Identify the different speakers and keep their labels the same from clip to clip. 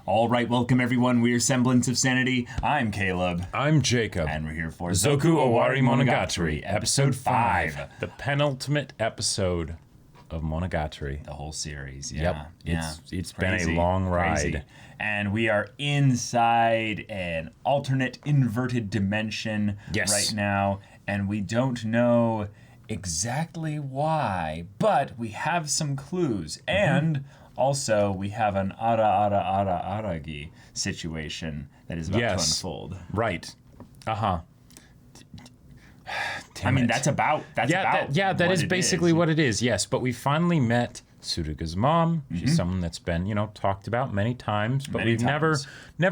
Speaker 1: All right, welcome everyone. We're Semblance of Sanity. I'm Caleb.
Speaker 2: I'm Jacob.
Speaker 1: And we're here for
Speaker 2: Zoku Owarimonogatari, episode 5.
Speaker 1: The
Speaker 2: The penultimate episode of Monogatari.
Speaker 1: whole series,
Speaker 2: Yep. It's been a long ride.
Speaker 1: And we are inside an alternate inverted dimension right now. And we don't know exactly why, but we have some clues. And also, we have an aragi situation that is about to unfold.
Speaker 2: Right. Uh-huh.
Speaker 1: That's
Speaker 2: that is basically what it is, yes. But we finally met Suruga's mom. She's someone that's been, talked about many times, but we've never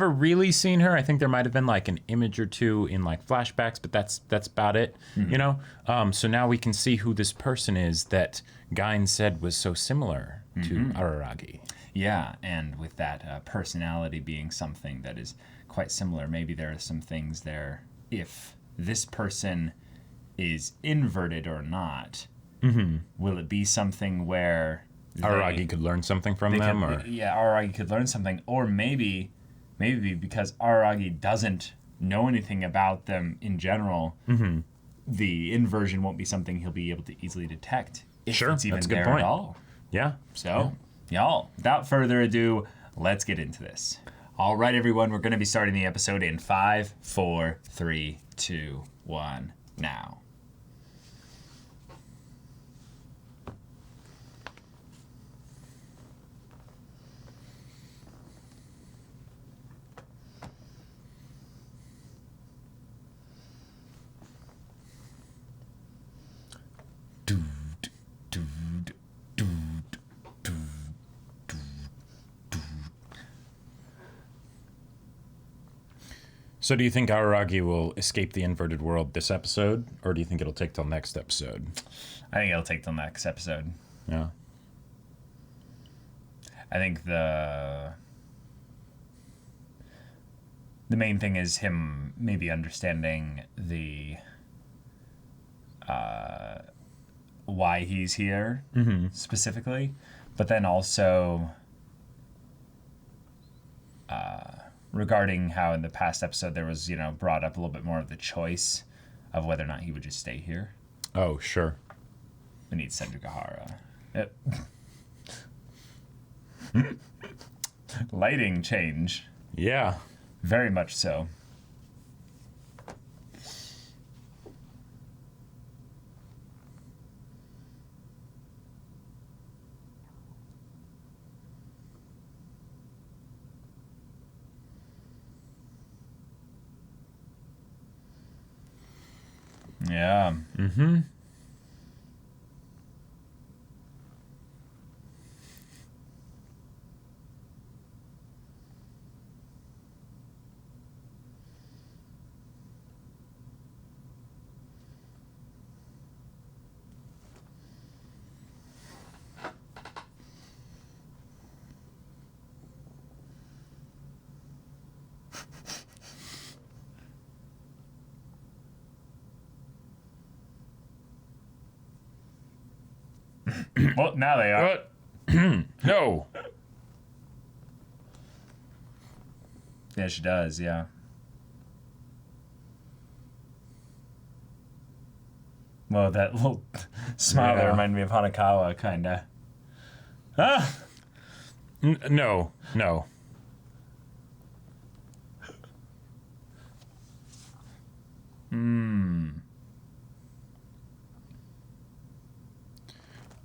Speaker 2: really seen her. I think there might have been like an image or two in like flashbacks, but that's about it, So now we can see who this person is that Gain said was so similar to Araragi.
Speaker 1: Yeah, and with that personality being something that is quite similar, maybe there are some things there. If this person is inverted or not, will it be something where
Speaker 2: Araragi could learn something from them?
Speaker 1: Araragi could learn something, or maybe because Araragi doesn't know anything about them in general, the inversion won't be something he'll be able to easily detect. If it's even
Speaker 2: that's a good
Speaker 1: there
Speaker 2: point.
Speaker 1: At all.
Speaker 2: Yeah.
Speaker 1: So, y'all, without further ado, let's get into this. All right, everyone, we're going to be starting the episode in 5, 4, 3, 2, 1, now.
Speaker 2: So do you think Araragi will escape the inverted world this episode, or do you think it'll take till next episode?
Speaker 1: I think it'll take till next episode.
Speaker 2: Yeah.
Speaker 1: I think the main thing is him maybe understanding the why he's here specifically, but then also regarding how in the past episode there was, brought up a little bit more of the choice of whether or not he would just stay here.
Speaker 2: Oh, sure.
Speaker 1: We need Sendugahara. Yep. Lighting change.
Speaker 2: Yeah.
Speaker 1: Very much so. Yeah. Well, now they are.
Speaker 2: No.
Speaker 1: Yeah, she does, yeah. Well, that little smile there reminded me of Hanakawa, kinda. Ah!
Speaker 2: No.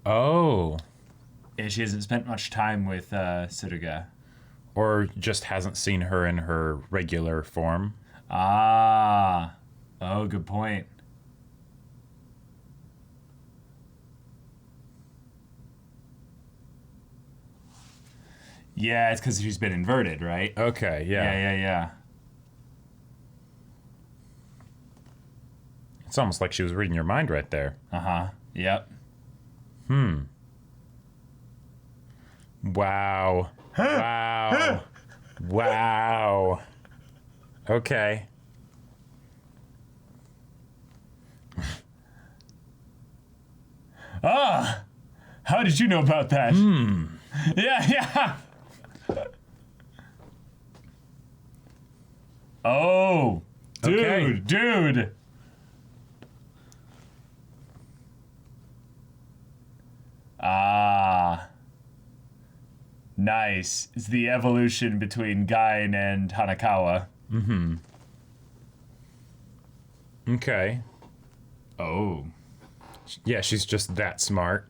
Speaker 2: Oh.
Speaker 1: Yeah, she hasn't spent much time with Suruga.
Speaker 2: Or just hasn't seen her in her regular form.
Speaker 1: Ah. Oh, good point. Yeah, it's because she's been inverted, right?
Speaker 2: Okay, yeah.
Speaker 1: Yeah.
Speaker 2: It's almost like she was reading your mind right there.
Speaker 1: Uh-huh. Yep.
Speaker 2: Wow. Wow. Okay.
Speaker 1: Ah! How did you know about that? Yeah. Oh,
Speaker 2: Okay.
Speaker 1: dude. Ah. Nice. It's the evolution between Gain and Hanakawa.
Speaker 2: Okay.
Speaker 1: Oh.
Speaker 2: Yeah, she's just that smart.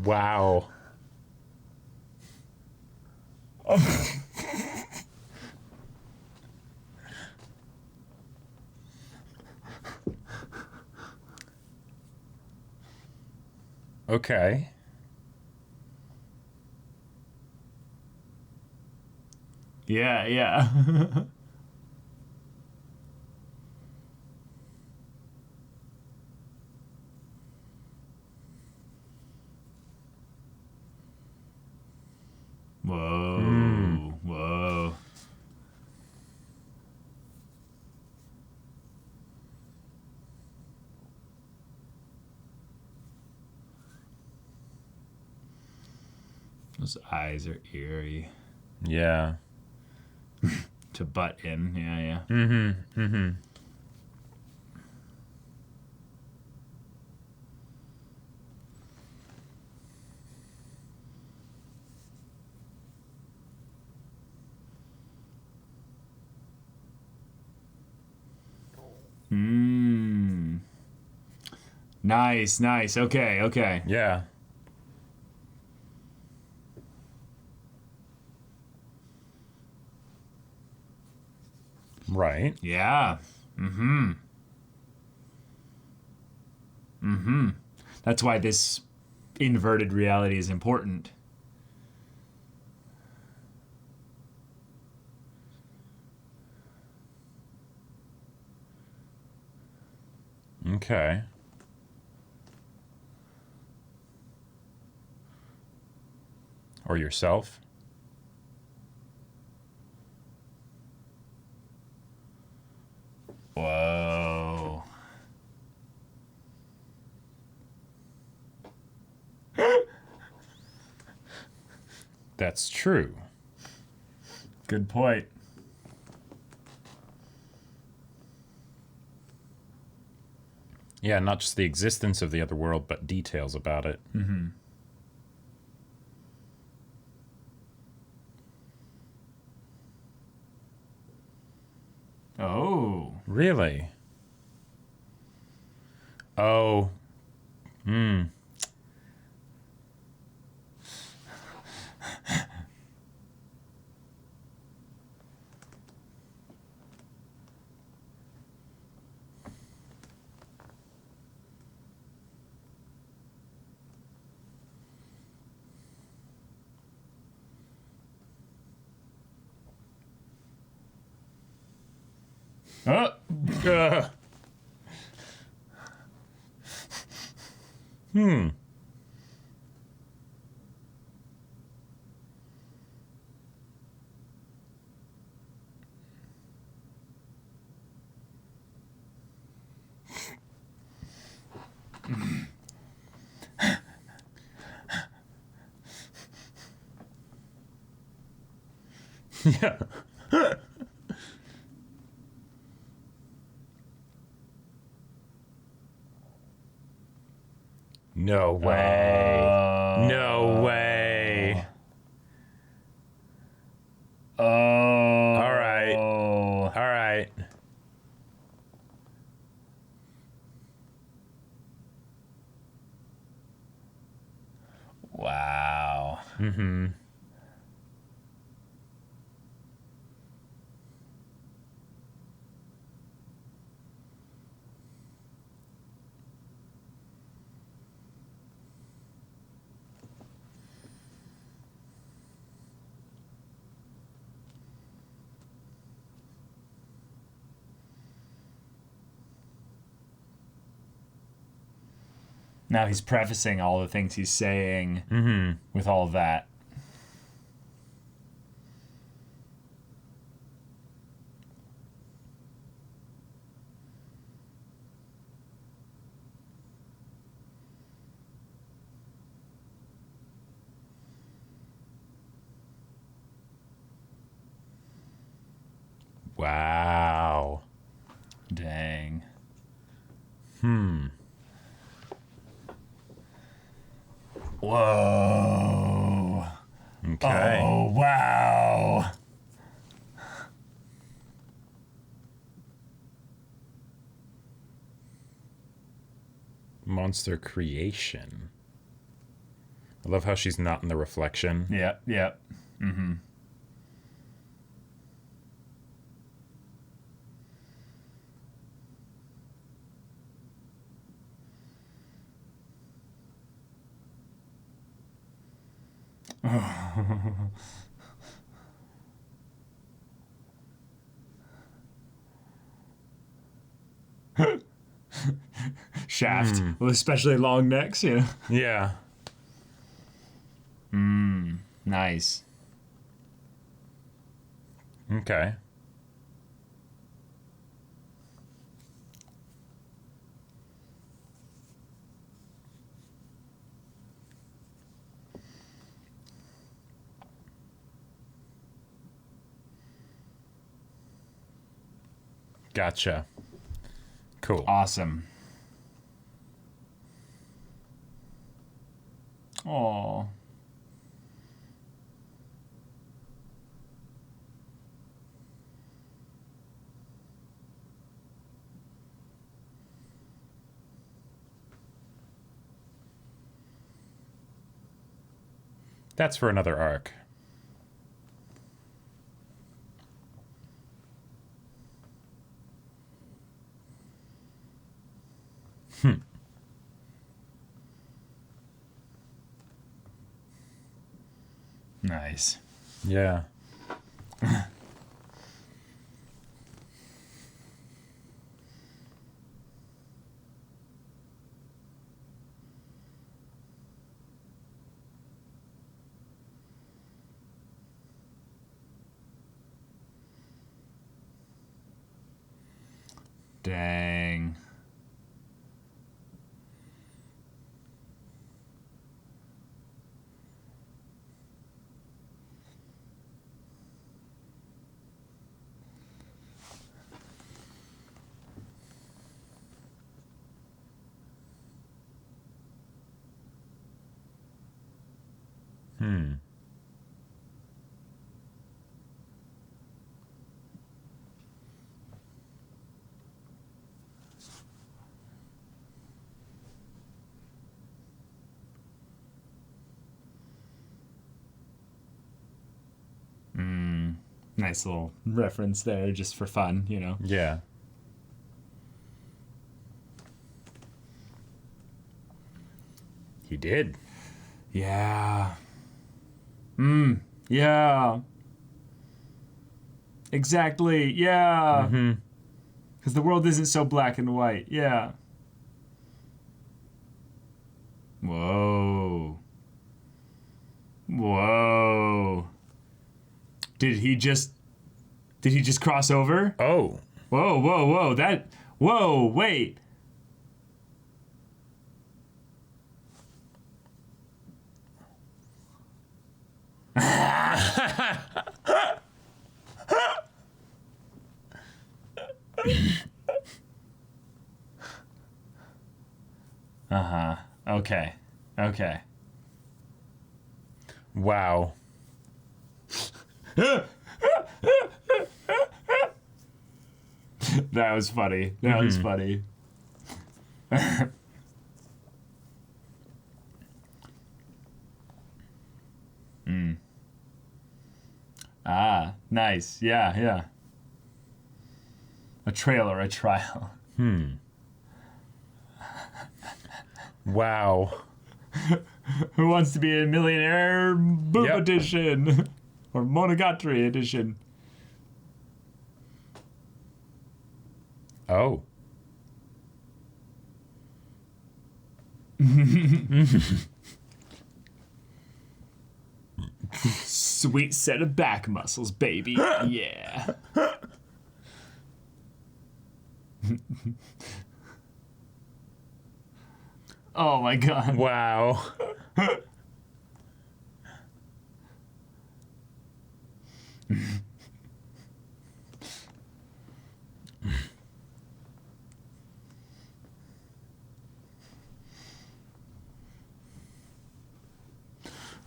Speaker 2: Wow. Okay.
Speaker 1: Yeah. Whoa. Those eyes are eerie.
Speaker 2: Yeah.
Speaker 1: To butt in, yeah. Nice. Okay.
Speaker 2: Yeah. Right.
Speaker 1: Yeah. That's why this inverted reality is important.
Speaker 2: Okay. Or yourself.
Speaker 1: Whoa.
Speaker 2: That's true.
Speaker 1: Good point.
Speaker 2: Yeah, not just the existence of the other world, but details about it.
Speaker 1: Oh.
Speaker 2: Really? Oh.
Speaker 1: Oh.
Speaker 2: Yeah. No way. No way.
Speaker 1: Oh.
Speaker 2: All right. All right.
Speaker 1: Wow. Now he's prefacing all the things he's saying with all of that.
Speaker 2: Wow.
Speaker 1: Dang. Whoa.
Speaker 2: Okay.
Speaker 1: Oh, wow.
Speaker 2: Monster creation. I love how she's not in the reflection.
Speaker 1: Yep, yep. Mm-hmm. Shaft, well, especially long necks, you know.
Speaker 2: Yeah.
Speaker 1: Nice.
Speaker 2: Okay. Gotcha. Cool.
Speaker 1: Awesome. Oh.
Speaker 2: That's for another arc.
Speaker 1: Nice.
Speaker 2: Yeah.
Speaker 1: Dang. Nice little reference there, just for fun, you know.
Speaker 2: Yeah. He did.
Speaker 1: Yeah. Yeah. Exactly. Yeah. Because the world isn't so black and white. Yeah. Whoa. Whoa. Did he just cross over?
Speaker 2: Oh.
Speaker 1: Whoa, whoa, whoa. Whoa, wait. Uh-huh. Okay. Okay.
Speaker 2: Wow.
Speaker 1: That was funny. That was funny. Ah, nice. Yeah, yeah. A trail or a trial.
Speaker 2: Wow.
Speaker 1: Who wants to be a millionaire? Boob
Speaker 2: Yep.
Speaker 1: edition. Or Monogatari edition.
Speaker 2: Oh.
Speaker 1: Sweet set of back muscles, baby. Yeah. Oh my god.
Speaker 2: Wow.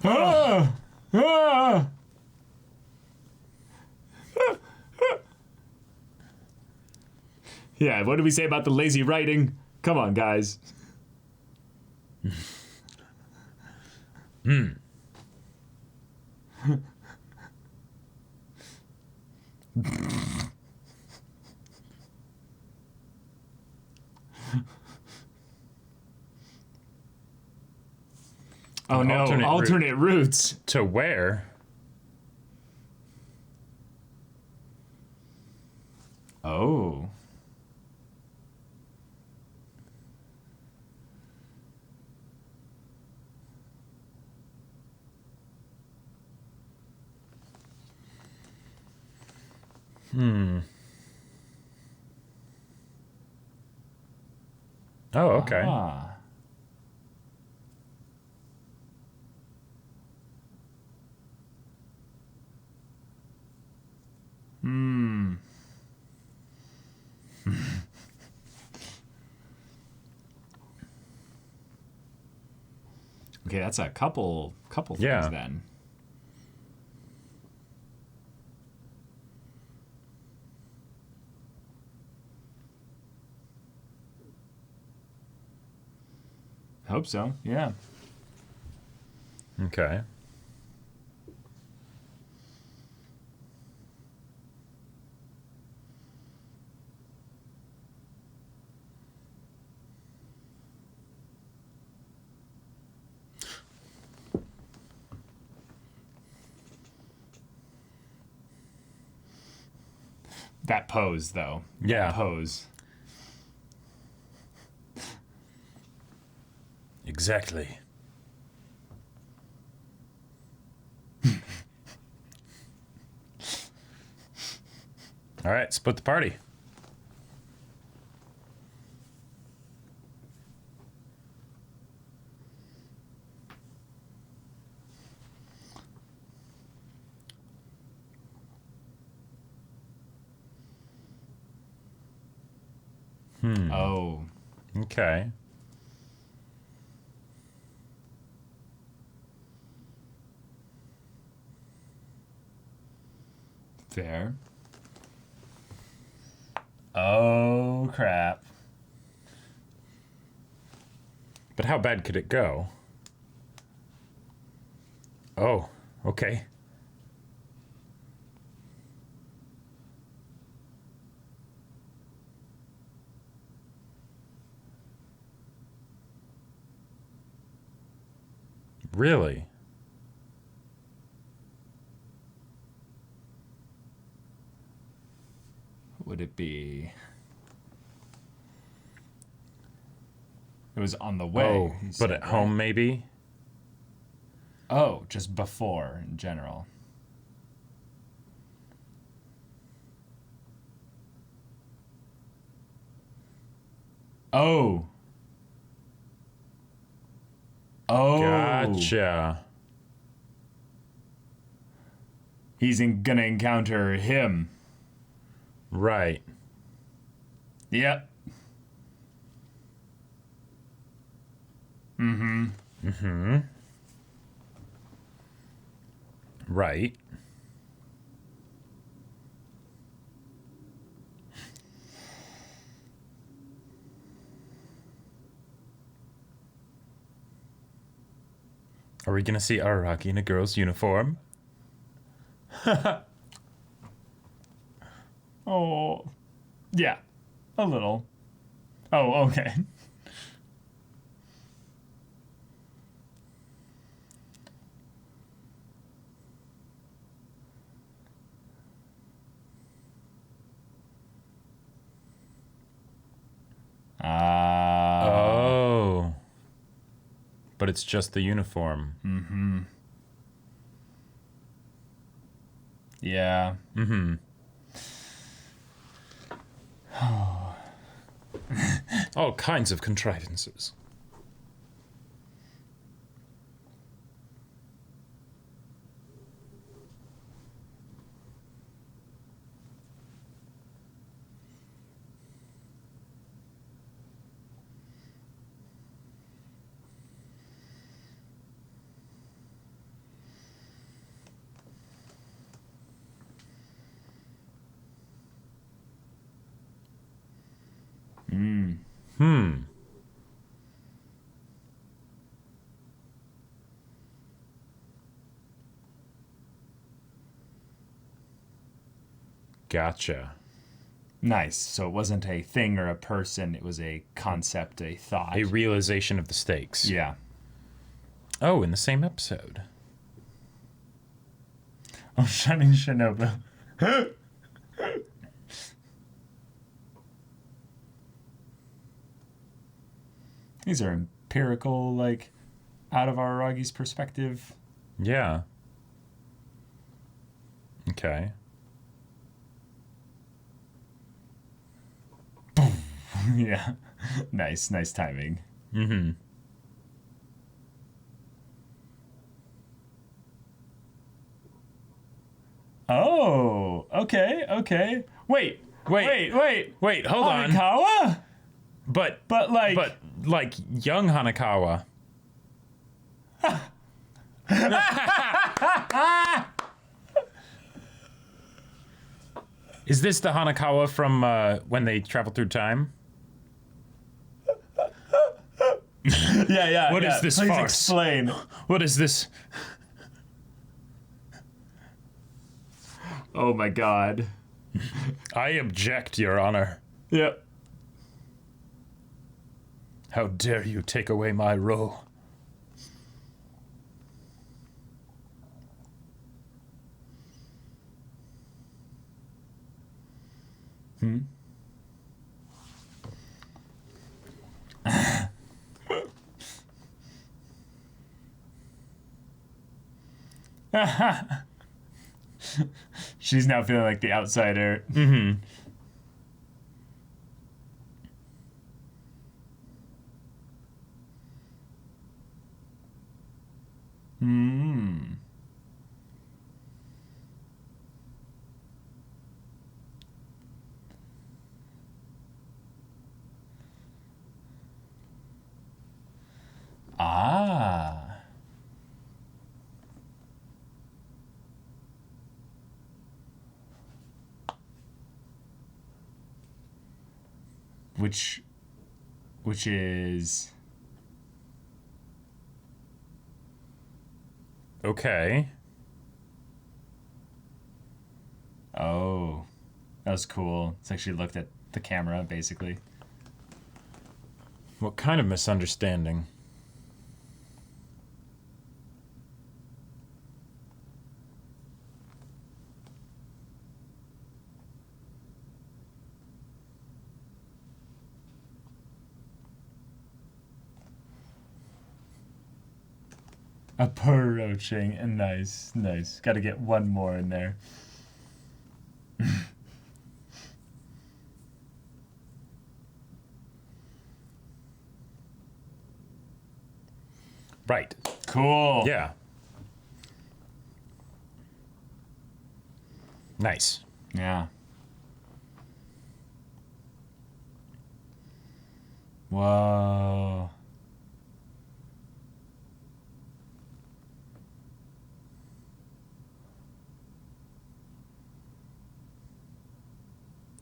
Speaker 1: Ah! Ah! Yeah, what do we say about the lazy writing? Come on, guys. Oh no, alternate routes.
Speaker 2: To where?
Speaker 1: Oh.
Speaker 2: Oh, okay.
Speaker 1: Ah. Okay, that's a couple things then. Hope so. Yeah.
Speaker 2: Okay.
Speaker 1: That pose, though.
Speaker 2: Yeah.
Speaker 1: That pose.
Speaker 2: Exactly. All right, split the party.
Speaker 1: Oh.
Speaker 2: Okay.
Speaker 1: Fair. Oh, crap.
Speaker 2: But how bad could it go? Oh, okay. Really?
Speaker 1: Would it be? It was on the way.
Speaker 2: Oh, but at home maybe?
Speaker 1: Oh, just before in general. Oh. Oh.
Speaker 2: Gotcha.
Speaker 1: He's gonna encounter him.
Speaker 2: Right.
Speaker 1: Yep.
Speaker 2: Right. Are we gonna see Araraki in a girl's uniform?
Speaker 1: Oh. Yeah. A little. Oh, okay.
Speaker 2: Oh. But it's just the uniform.
Speaker 1: Mm-hmm. Yeah.
Speaker 2: Mm-hmm. All kinds of contrivances. Gotcha.
Speaker 1: Nice. So it wasn't a thing or a person. It was a concept, a thought.
Speaker 2: A realization of the stakes.
Speaker 1: Yeah.
Speaker 2: Oh, in the same episode.
Speaker 1: Oh, Shining Shinobu. These are empirical, like, out of Aragi's perspective.
Speaker 2: Yeah. Okay.
Speaker 1: Yeah. Nice timing.
Speaker 2: Mm-hmm.
Speaker 1: Oh, okay. Wait,
Speaker 2: hold on.
Speaker 1: Hanakawa?
Speaker 2: But like young Hanakawa. Is this the Hanakawa from when they travel through time?
Speaker 1: Yeah.
Speaker 2: What is this
Speaker 1: Please
Speaker 2: farce?
Speaker 1: Explain.
Speaker 2: What is this?
Speaker 1: Oh my god.
Speaker 2: I object, Your Honor.
Speaker 1: Yep.
Speaker 2: How dare you take away my role?
Speaker 1: She's now feeling like the outsider.
Speaker 2: Mm-hmm.
Speaker 1: Ah. Which is
Speaker 2: Okay.
Speaker 1: oh, that was cool. It's like she looked at the camera basically.
Speaker 2: What kind of misunderstanding?
Speaker 1: Approaching and nice. Got to get one more in there.
Speaker 2: Right.
Speaker 1: Cool.
Speaker 2: Yeah. Nice.
Speaker 1: Yeah. Whoa.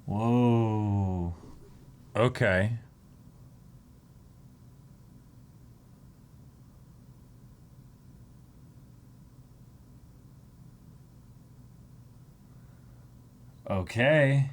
Speaker 1: Whoa.
Speaker 2: Okay.
Speaker 1: Okay.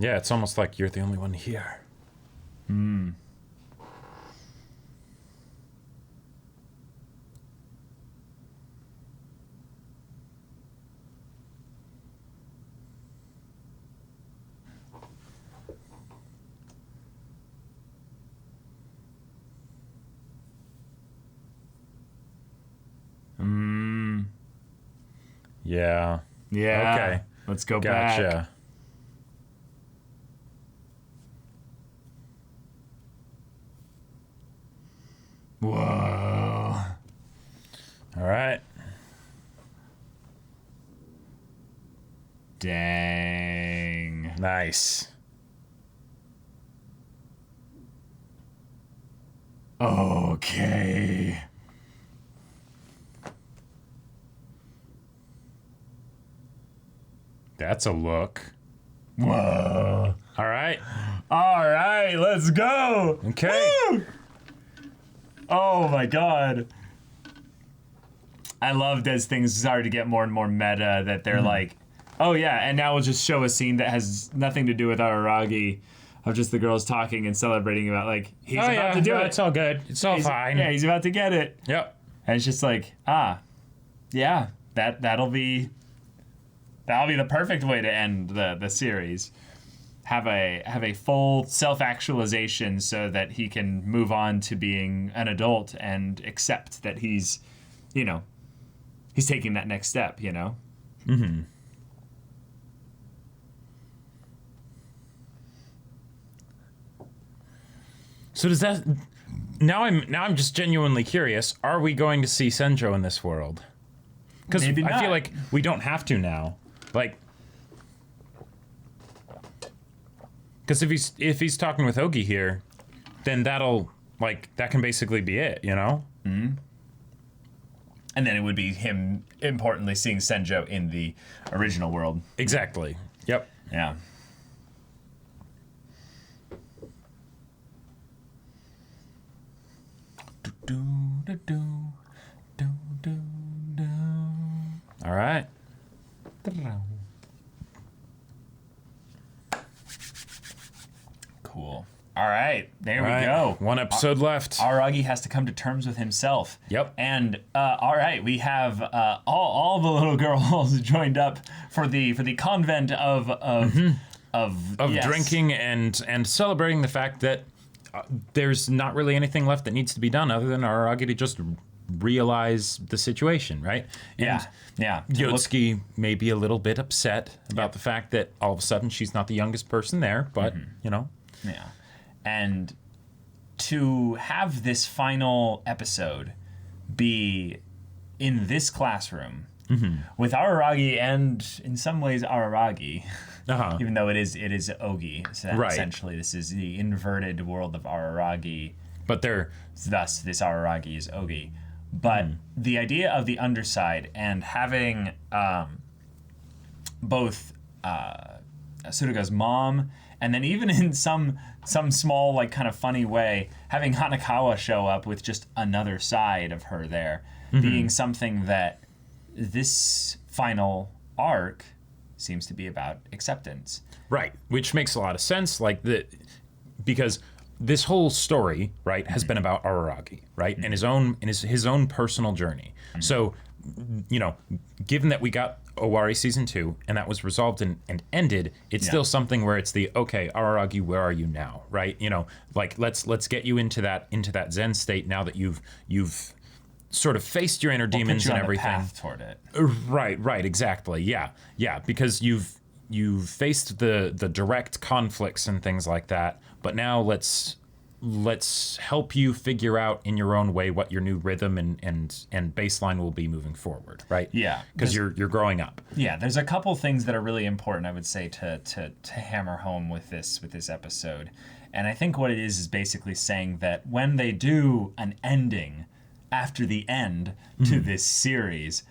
Speaker 2: Yeah, it's almost like you're the only one here. Yeah.
Speaker 1: Yeah.
Speaker 2: Okay.
Speaker 1: Let's go back.
Speaker 2: Gotcha.
Speaker 1: Dang.
Speaker 2: Nice.
Speaker 1: Okay.
Speaker 2: That's a look.
Speaker 1: Whoa.
Speaker 2: All right.
Speaker 1: All right, let's go.
Speaker 2: Okay.
Speaker 1: Woo! Oh my god. I loved as things started to get more and more meta that they're like, oh yeah, and now we'll just show a scene that has nothing to do with Araragi, of just the girls talking and celebrating about like he's about to do it.
Speaker 2: It's all good. It's all fine.
Speaker 1: Yeah, he's about to get it.
Speaker 2: Yep.
Speaker 1: And it's just like, yeah, that'll be the perfect way to end the series. Have a full self-actualization so that he can move on to being an adult and accept that he's taking that next step, Mm-hmm.
Speaker 2: So does that now I'm just genuinely curious, are we going to see Senjo in this world? Because I feel like we don't have to now. Like, because if he's talking with Ogi here, then that can basically be it,
Speaker 1: Mm-hmm. And then it would be him, importantly, seeing Senjo in the original world.
Speaker 2: Exactly. Yep.
Speaker 1: Yeah.
Speaker 2: All right.
Speaker 1: Cool. All right, there we go.
Speaker 2: One episode left.
Speaker 1: Araragi has to come to terms with himself.
Speaker 2: Yep.
Speaker 1: And all right, we have all the little girls joined up for the convent of yes.
Speaker 2: Drinking and celebrating the fact that there's not really anything left that needs to be done other than Araragi to just realize the situation, right? And
Speaker 1: yeah.
Speaker 2: Yotsuki may be a little bit upset about the fact that all of a sudden she's not the youngest person there, but
Speaker 1: Yeah. And to have this final episode be in this classroom with Araragi and in some ways Araragi, even though it is Ogi. So
Speaker 2: right.
Speaker 1: Essentially this is the inverted world of Araragi.
Speaker 2: But
Speaker 1: thus this Araragi is Ogi. But the idea of the underside and having both Suruga's mom and then even in some small, like, kind of funny way, having Hanakawa show up with just another side of her there, being something that this final arc seems to be about acceptance.
Speaker 2: Right, which makes a lot of sense, because this whole story, right, has been about Araragi, right, and his own personal journey. So, given that we got Owari season 2 and that was resolved and ended, it's still something where it's okay, Araragi, where are you now, right? Let's get you into that Zen state now that you've sort of faced your inner demons and everything.
Speaker 1: Path toward it.
Speaker 2: Right, exactly. Yeah, because you've faced the direct conflicts and things like that, but now let's help you figure out in your own way what your new rhythm and baseline will be moving forward, right?
Speaker 1: Yeah.
Speaker 2: Because you're growing up.
Speaker 1: Yeah, there's a couple things that are really important, I would say, to hammer home with this episode. And I think what it is basically saying that when they do an ending after the end to this series,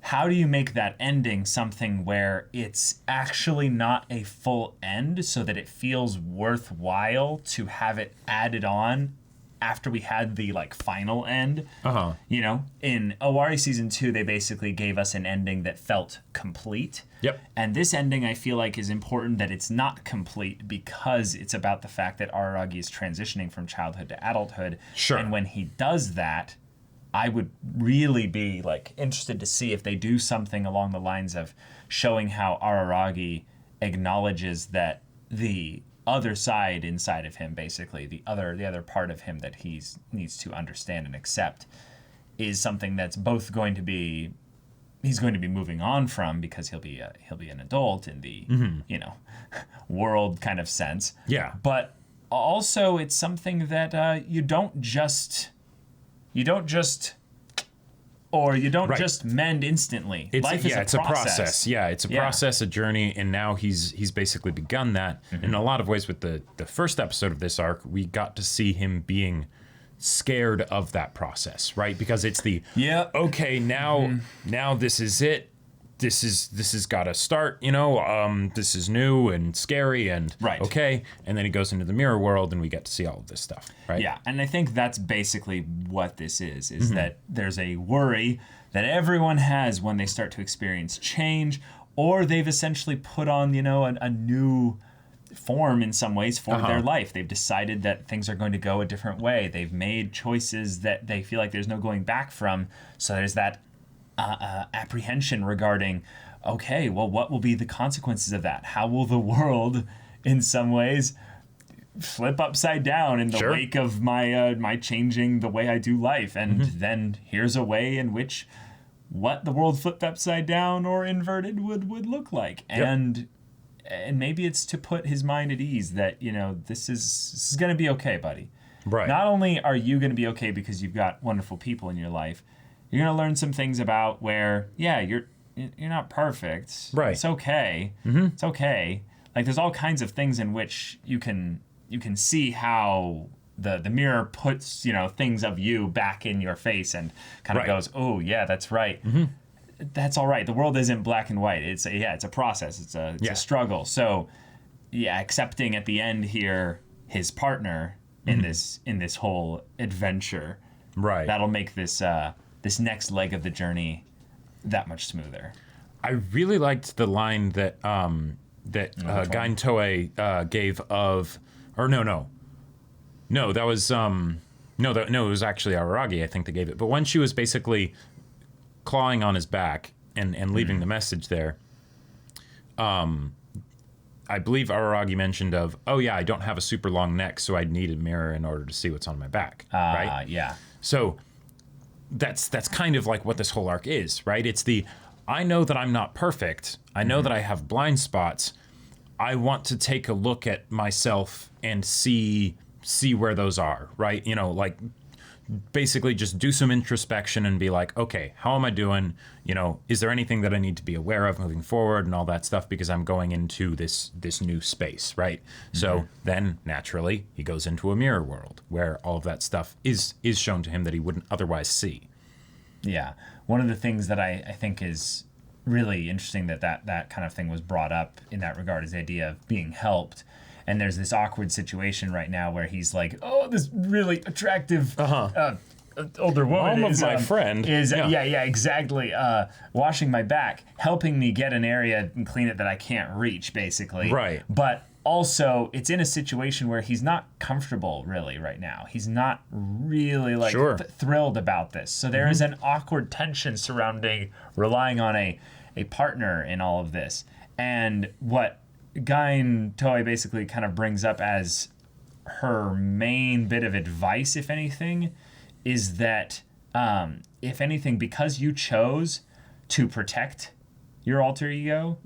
Speaker 1: how do you make that ending something where it's actually not a full end so that it feels worthwhile to have it added on after we had the final end? In Owari season 2, they basically gave us an ending that felt complete.
Speaker 2: Yep.
Speaker 1: And this ending, I feel like, is important that it's not complete because it's about the fact that Araragi is transitioning from childhood to adulthood.
Speaker 2: Sure.
Speaker 1: And when he does that, I would really be interested to see if they do something along the lines of showing how Araragi acknowledges that the other side inside of him, basically the other part of him that he needs to understand and accept, is something that's both going to be he's going to be moving on from because he'll be an adult in the world kind of sense.
Speaker 2: Yeah.
Speaker 1: But also it's something that you don't just or you don't just mend instantly. Life is
Speaker 2: a process. Yeah, it's a process, a journey, and now he's basically begun that. In a lot of ways, with the first episode of this arc, we got to see him being scared of that process, right? Because it's okay, now this is it. This has got to start, this is new and scary and okay. And then he goes into the mirror world and we get to see all of this stuff, right?
Speaker 1: Yeah, and I think that's basically what this is that there's a worry that everyone has when they start to experience change, or they've essentially put on, a new form in some ways for their life. They've decided that things are going to go a different way. They've made choices that they feel like there's no going back from. So there's that apprehension regarding, okay, well, what will be the consequences of that? How will the world, in some ways, flip upside down in the wake of my changing the way I do life? And then here's a way in which what the world flipped upside down or inverted would look like. And maybe it's to put his mind at ease that, this is going to be okay, buddy.
Speaker 2: Right.
Speaker 1: Not only are you going to be okay because you've got wonderful people in your life, you're going to learn some things about where, you're not perfect.
Speaker 2: Right.
Speaker 1: It's okay. It's okay. Like, there's all kinds of things in which you can see how the mirror puts, things of you back in your face and kind of goes, oh, yeah, that's right. That's all right. The world isn't black and white. It's a process. It's a struggle. So, accepting at the end here his partner in this whole adventure.
Speaker 2: Right.
Speaker 1: That'll make this this next leg of the journey that much smoother.
Speaker 2: I really liked the line that Gain Toei gave of, or no, that was it was actually Araragi, I think, that gave it. But when she was basically clawing on his back and leaving the message there, I believe Araragi mentioned of, oh yeah, I don't have a super long neck, so I'd need a mirror in order to see what's on my back, right?
Speaker 1: Yeah.
Speaker 2: So that's kind of like what this whole arc is, right? It's I know that I'm not perfect. I know that I have blind spots. I want to take a look at myself and see where those are, right? Like basically just do some introspection and be like, okay, how am I doing? Is there anything that I need to be aware of moving forward and all that stuff, because I'm going into this new space, right? So then naturally he goes into a mirror world where all of that stuff is shown to him that he wouldn't otherwise see.
Speaker 1: Yeah. One of the things that I think is really interesting that kind of thing was brought up in that regard is the idea of being helped. And there's this awkward situation right now where he's like, oh, this really attractive older woman
Speaker 2: Mom of my friend.
Speaker 1: Exactly. Washing my back, helping me get an area and clean it that I can't reach, basically.
Speaker 2: Right.
Speaker 1: But also, it's in a situation where he's not comfortable really right now. He's not really thrilled about this. So there is an awkward tension surrounding relying on a partner in all of this. And what Gain Toei basically kind of brings up as her main bit of advice, if anything, is that, if anything, because you chose to protect your alter ego,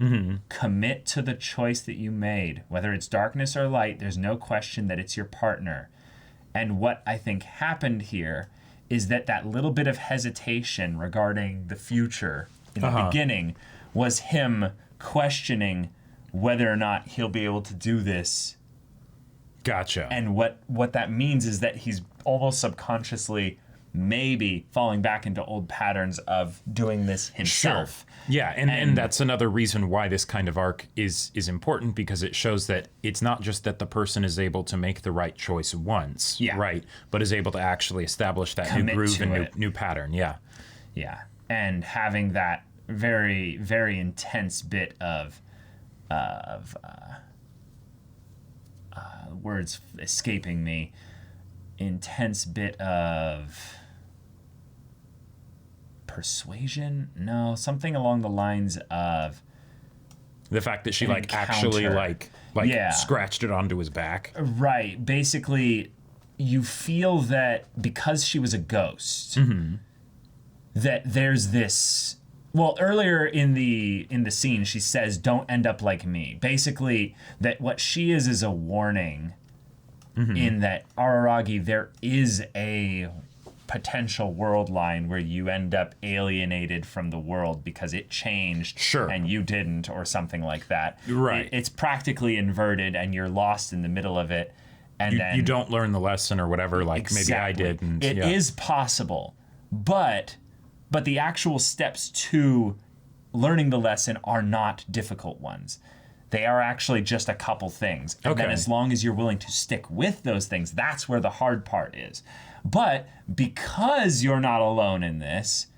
Speaker 1: commit to the choice that you made. Whether it's darkness or light, there's no question that it's your partner. And what I think happened here is that little bit of hesitation regarding the future in the beginning was him questioning whether or not he'll be able to do this.
Speaker 2: Gotcha.
Speaker 1: And what that means is that he's almost subconsciously maybe falling back into old patterns of doing this himself.
Speaker 2: Sure. Yeah, and that's another reason why this kind of arc is important, because it shows that it's not just that the person is able to make the right choice once, right, but is able to actually establish that new groove and new pattern. Yeah.
Speaker 1: Yeah. And having that very, very intense bit of words escaping me, intense bit of persuasion? No, something along the lines of
Speaker 2: the fact that she actually scratched it onto his back.
Speaker 1: Right. Basically, you feel that because she was a ghost, that there's this. Well, earlier in the scene, she says, "Don't end up like me." Basically, that what she is a warning. In that Araragi, there is a potential world line where you end up alienated from the world because it changed and you didn't, or something like that.
Speaker 2: Right.
Speaker 1: It's practically inverted and you're lost in the middle of it. And then
Speaker 2: you don't learn the lesson or whatever, like maybe I did. And,
Speaker 1: it is possible, but the actual steps to learning the lesson are not difficult ones. They are actually just a couple things. And then as long as you're willing to stick with those things, that's where the hard part is. But because you're not alone in this,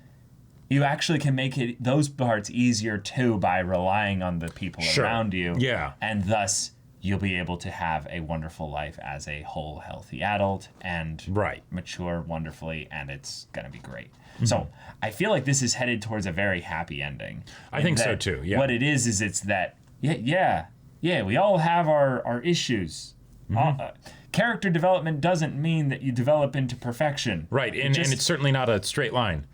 Speaker 1: you actually can make those parts easier too by relying on the people around you.
Speaker 2: Yeah.
Speaker 1: And thus you'll be able to have a wonderful life as a whole, healthy adult and mature wonderfully, and it's going to be great. Mm-hmm. So I feel like this is headed towards a very happy ending.
Speaker 2: I think so too, yeah.
Speaker 1: What it is it's that, we all have our issues.
Speaker 2: Mm-hmm.
Speaker 1: Character development doesn't mean that you develop into perfection.
Speaker 2: Right, and it's certainly not a straight line.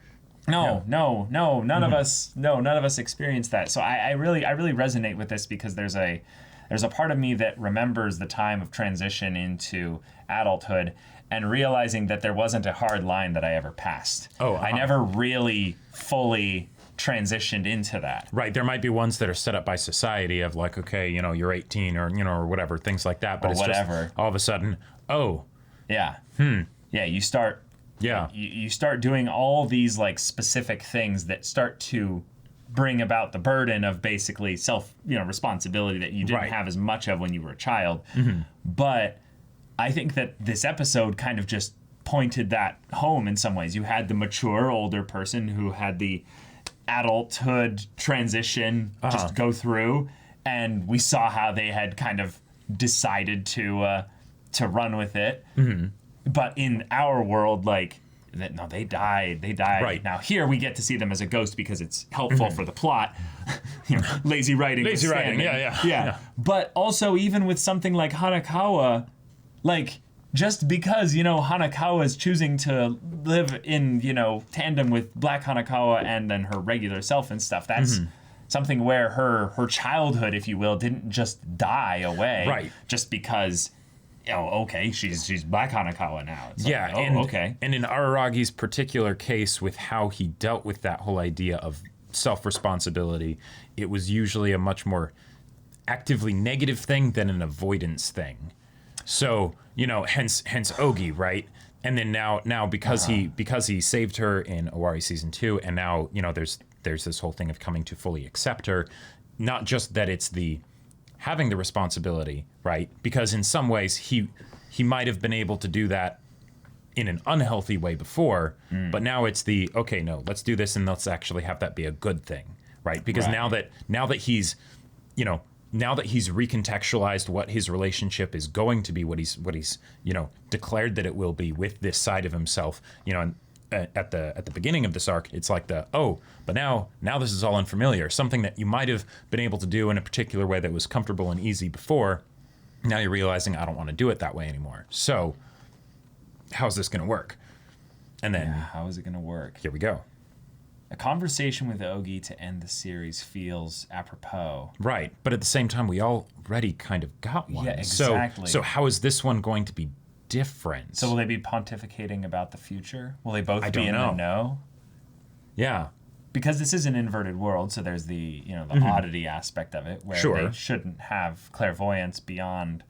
Speaker 1: No, none of us experience that. So I really resonate with this because there's a part of me that remembers the time of transition into adulthood and realizing that there wasn't a hard line that I ever passed. I never really fully transitioned into that.
Speaker 2: Right. There might be ones that are set up by society of like, okay, you're 18 or whatever, things like that. But it's
Speaker 1: whatever.
Speaker 2: Just all of a sudden,
Speaker 1: Yeah, you start... Yeah. You start doing all these like specific things that start to bring about the burden of basically responsibility that you didn't have as much of when you were a child. Mm-hmm. But I think that this episode kind of just pointed that home in some ways. You had the mature older person who had the adulthood transition just go through, and we saw how they had kind of decided to run with it. Mm-hmm. But in our world, they died.
Speaker 2: Right.
Speaker 1: Now here we get to see them as a ghost because it's helpful for the plot. Lazy writing. Yeah. But also, even with something like Hanakawa, just because, Hanakawa is choosing to live in, tandem with Black Hanakawa and then her regular self and stuff, that's something where her childhood, if you will, didn't just die away.
Speaker 2: Right.
Speaker 1: Just because... she's Black Hanakawa now. It's
Speaker 2: and in Araragi's particular case, with how he dealt with that whole idea of self-responsibility, it was usually a much more actively negative thing than an avoidance thing. So, hence Ogi, right? And then now because he saved her in Owari season 2, and now, there's this whole thing of coming to fully accept her, not just that it's the having the responsibility, right? Because in some ways he might have been able to do that in an unhealthy way before, but now it's let's do this and let's actually have that be a good thing, right? Because now that he's recontextualized what his relationship is going to be, what he's declared that it will be with this side of himself, and at the beginning of this arc, it's like but now this is all unfamiliar. Something that you might have been able to do in a particular way that was comfortable and easy before, now you're realizing I don't want to do it that way anymore. So how's this going to work? And then
Speaker 1: how is it going to work?
Speaker 2: Here we go.
Speaker 1: A conversation with Ogi to end the series feels apropos.
Speaker 2: Right, but at the same time, we already kind of got one.
Speaker 1: Yeah, exactly.
Speaker 2: So how is this one going to be different?
Speaker 1: So will they be pontificating about the future? Will they both be in the know?
Speaker 2: Yeah.
Speaker 1: Because this is an inverted world, so there's the oddity aspect of it, where they shouldn't have clairvoyance beyond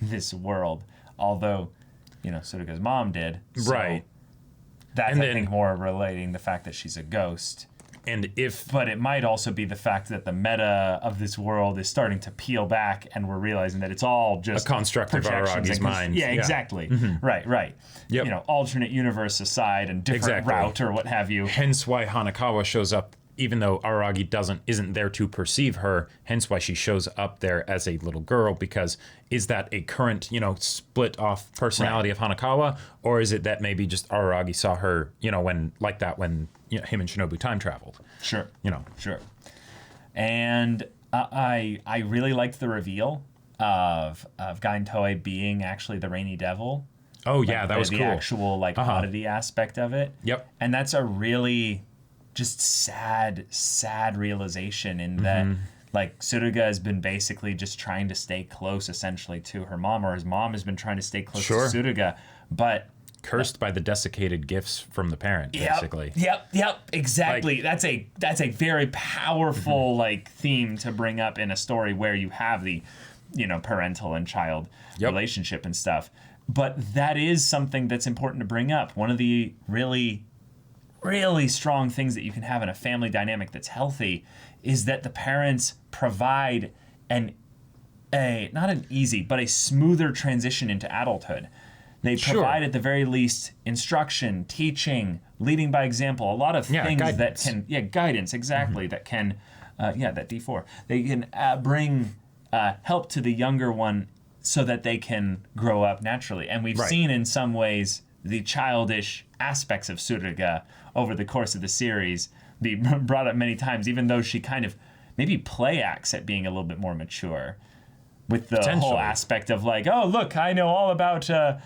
Speaker 1: this world. Although, Suruga's mom did. So
Speaker 2: right.
Speaker 1: That's, I think, more relating the fact that she's a ghost. But it might also be the fact that the meta of this world is starting to peel back, and we're realizing that it's all just
Speaker 2: a construct of Araragi's mind.
Speaker 1: Yeah, exactly. Mm-hmm. Right.
Speaker 2: Yep.
Speaker 1: Alternate universe aside and different route or what have you.
Speaker 2: Hence why Hanakawa shows up, even though Araragi isn't there to perceive her. Hence why she shows up there as a little girl, because is that a current, split off personality of Hanakawa, or is it that maybe just Araragi saw her, when him and Shinobu time traveled?
Speaker 1: Sure. Sure. And I really liked the reveal of Gain Toei being actually the Rainy Devil.
Speaker 2: Oh yeah, that was
Speaker 1: the
Speaker 2: cool.
Speaker 1: The actual oddity aspect of it.
Speaker 2: Yep.
Speaker 1: And that's a really just sad realization in that Suruga has been basically just trying to stay close essentially to her mom, or his mom has been trying to stay close to Suruga, but
Speaker 2: cursed by the desiccated gifts from the parent, basically.
Speaker 1: Yep, exactly. Like, that's a very powerful like theme to bring up in a story where you have the, parental and child relationship and stuff. But that is something that's important to bring up. One of the really, really strong things that you can have in a family dynamic that's healthy is that the parents provide not an easy, but a smoother transition into adulthood. They provide at the very least instruction, teaching, leading by example, a lot of things guidance. That can, guidance, exactly, that can, that D4. They can bring help to the younger one so that they can grow up naturally. And we've seen in some ways the childish aspects of Suruga over the course of the series be brought up many times, even though she kind of maybe play acts at being a little bit more mature with the whole aspect of like, oh, look, I know all about, BL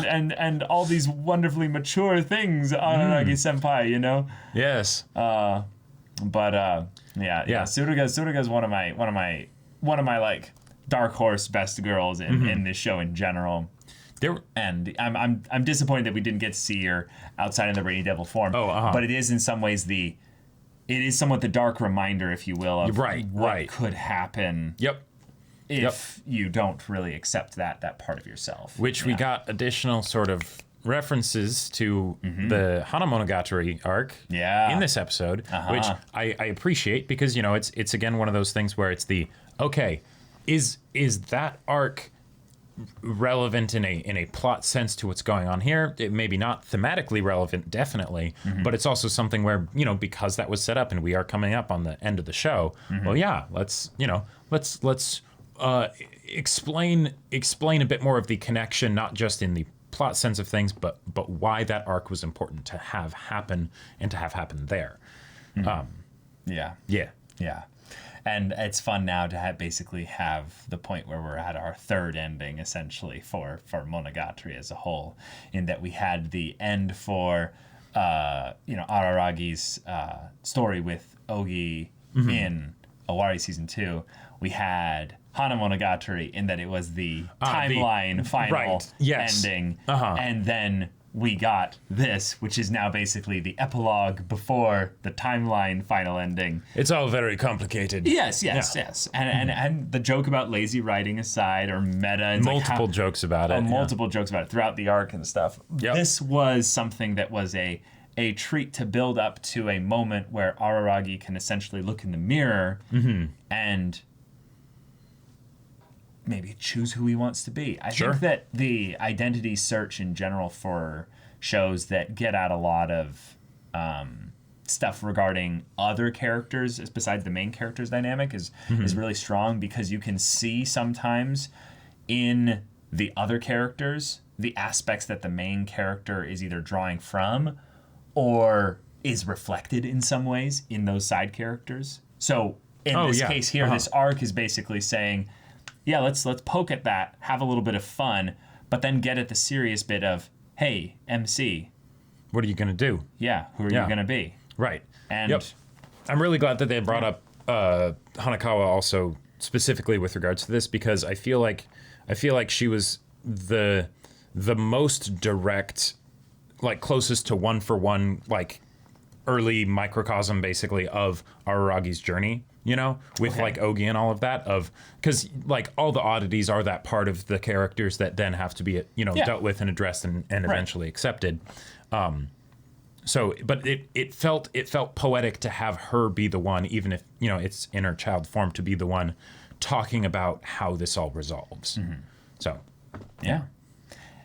Speaker 1: and all these wonderfully mature things, Araragi senpai,
Speaker 2: Yes.
Speaker 1: Suruga is one of my like dark horse best girls in this show in general. And I'm disappointed that we didn't get to see her outside of the Rainy Devil form. But it is in some ways it is somewhat the dark reminder, if you will, of what could happen. If you don't really accept that part of yourself.
Speaker 2: Which we got additional sort of references to the Hana Monogatari arc in this episode, which I appreciate because, it's again one of those things where it's is that arc relevant in a plot sense to what's going on here? It maybe not thematically relevant, definitely, but it's also something where, because that was set up and we are coming up on the end of the show, let's explain a bit more of the connection, not just in the plot sense of things, but why that arc was important to have happen and to have happen there.
Speaker 1: And it's fun now to basically have the point where we're at our third ending, essentially, for Monogatari as a whole, in that we had the end for, Araragi's story with Ogi in Owari Season 2. We had Hana Monogatari in that it was the timeline final ending. And then we got this, which is now basically the epilogue before the timeline final ending.
Speaker 2: It's all very complicated.
Speaker 1: Yes. And the joke about lazy writing aside, or meta, and
Speaker 2: multiple jokes about it
Speaker 1: throughout the arc and stuff. This was something that was a treat to build up to a moment where Araragi can essentially look in the mirror and maybe choose who he wants to be. I think that the identity search in general for shows that get at a lot of stuff regarding other characters besides the main character's dynamic is really strong, because you can see sometimes in the other characters the aspects that the main character is either drawing from or is reflected in some ways in those side characters. So in this case here, this arc is basically saying, let's poke at that, have a little bit of fun, but then get at the serious bit of, hey, MC,
Speaker 2: what are you going to do?
Speaker 1: Yeah, who are you going to be?
Speaker 2: Right.
Speaker 1: And
Speaker 2: I'm really glad that they brought up Hanakawa also specifically with regards to this, because I feel like she was the most direct, like closest to one for one, like early microcosm basically of Araragi's journey, with like Ogi and all of that, because like all the oddities are that part of the characters that then have to be dealt with and addressed and eventually accepted. But it felt poetic to have her be the one, even if it's in her child form, to be the one talking about how this all resolves. So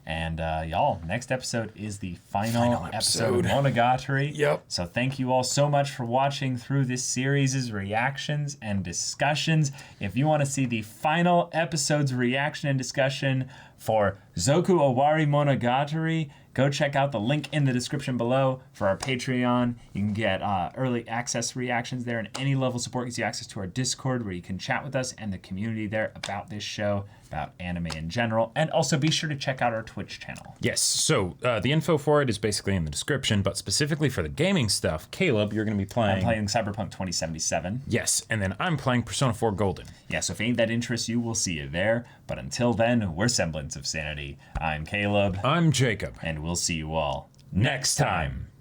Speaker 2: and y'all, next episode is the final episode of Monogatari. So thank you all so much for watching through this series' reactions and discussions. If you want to see the final episode's reaction and discussion for Zoku Owarimonogatari, go check out the link in the description below for our Patreon. You can get early access reactions there, and any level support gives you access to our Discord, where you can chat with us and the community there about this show, about anime in general. And also be sure to check out our Twitch channel. Yes, so the info for it is basically in the description, but specifically for the gaming stuff, Caleb, you're going to be playing...
Speaker 1: I'm playing Cyberpunk 2077.
Speaker 2: Yes, and then I'm playing Persona 4 Golden.
Speaker 1: Yeah, so if any of that interests you, we'll see you there. But But until then, we're Semblance of Sanity. I'm Caleb.
Speaker 2: I'm Jacob.
Speaker 1: And we'll see you all
Speaker 2: next time.